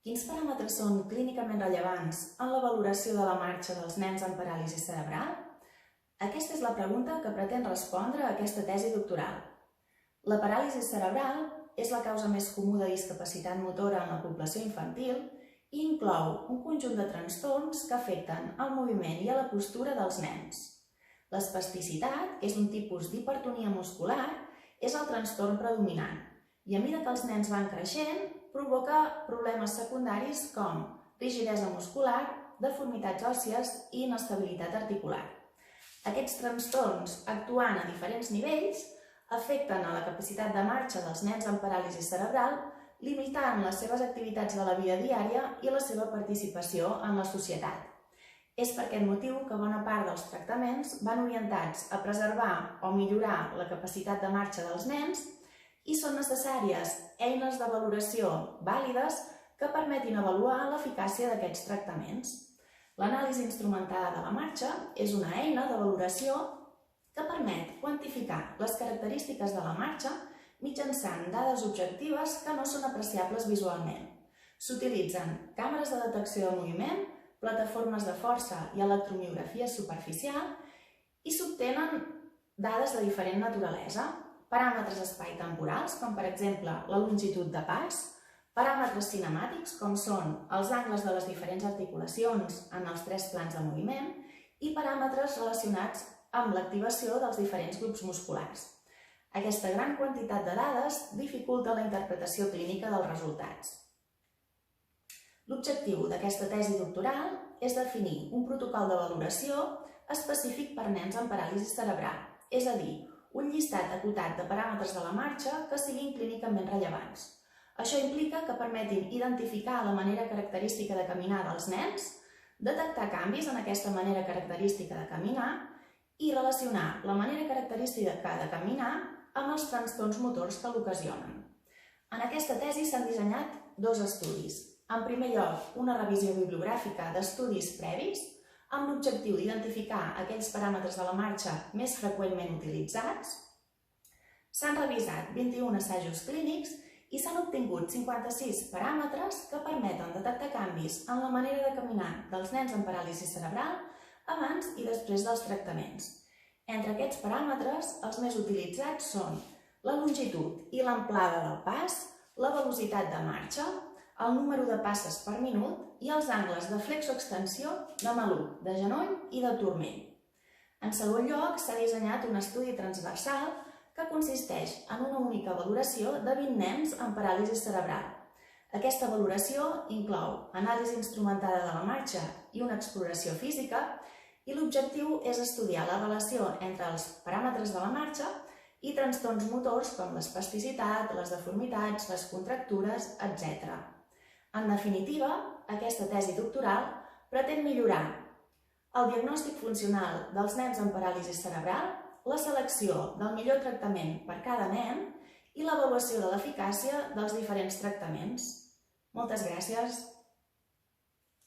Quins paràmetres són clínicament rellevants en la valoració de la marxa dels nens amb paràlisi cerebral? Aquesta és la pregunta que pretén respondre aquesta tesi doctoral. La paràlisi cerebral és la causa més comú de discapacitat motora en la població infantil i inclou un conjunt de trastorns que afecten el moviment i a la postura dels nens. L'espasticitat, que és un tipus d'hipertonia muscular, és el trastorn predominant i a mesura que els nens van creixent provoca problemes secundaris com rigidesa muscular, deformitats òssies i inestabilitat articular. Aquests trastorns, actuant a diferents nivells, afecten a la capacitat de marxa dels nens amb paràlisi cerebral, limitant les seves activitats de la vida diària i la seva participació en la societat. És per aquest motiu que bona part dels tractaments van orientats a preservar o millorar la capacitat de marxa dels nens i són necessàries eines de valoració vàlides que permetin avaluar l'eficàcia d'aquests tractaments. L'anàlisi instrumentada de la marxa és una eina de valoració que permet quantificar les característiques de la marxa mitjançant dades objectives que no són apreciables visualment. S'utilitzen càmeres de detecció de moviment, plataformes de força i electromiografia superficial i s'obtenen dades de diferent naturalesa, paràmetres espai-temporals, com per exemple la longitud de pas, paràmetres cinemàtics, com són els angles de les diferents articulacions en els 3 plans de moviment, i paràmetres relacionats amb l'activació dels diferents grups musculars. Aquesta gran quantitat de dades dificulta la interpretació clínica dels resultats. L'objectiu d'aquesta tesi doctoral és definir un protocol de valoració específic per nens amb paràlisi cerebral, és a dir, un llistat acotat de paràmetres de la marxa que siguin clínicament rellevants. Això implica que permetin identificar la manera característica de caminar dels nens, detectar canvis en aquesta manera característica de caminar i relacionar la manera característica de caminar amb els trastorns motors que l'ocasionen. En aquesta tesi s'han dissenyat 2 estudis. En primer lloc, una revisió bibliogràfica d'estudis previs amb l'objectiu d'identificar aquells paràmetres de la marxa més freqüentment utilitzats. S'han revisat 21 assajos clínics i s'han obtingut 56 paràmetres que permeten detectar canvis en la manera de caminar dels nens amb paràlisi cerebral abans i després dels tractaments. Entre aquests paràmetres, els més utilitzats són la longitud i l'amplada del pas, la velocitat de marxa, el número de passes per minut i els angles de flexoextensió de maluc, de genoll i de turmell. En segon lloc, s'ha dissenyat un estudi transversal que consisteix en una única valoració de 20 nens amb paràlisi cerebral. Aquesta valoració inclou anàlisi instrumentada de la marxa i una exploració física i l'objectiu és estudiar la relació entre els paràmetres de la marxa i trastorns motors com l'espasticitat, les deformitats, les contractures, etc. En definitiva, aquesta tesi doctoral pretén millorar el diagnòstic funcional dels nens amb paràlisi cerebral, la selecció del millor tractament per cada nen i l'avaluació de l'eficàcia dels diferents tractaments. Moltes gràcies!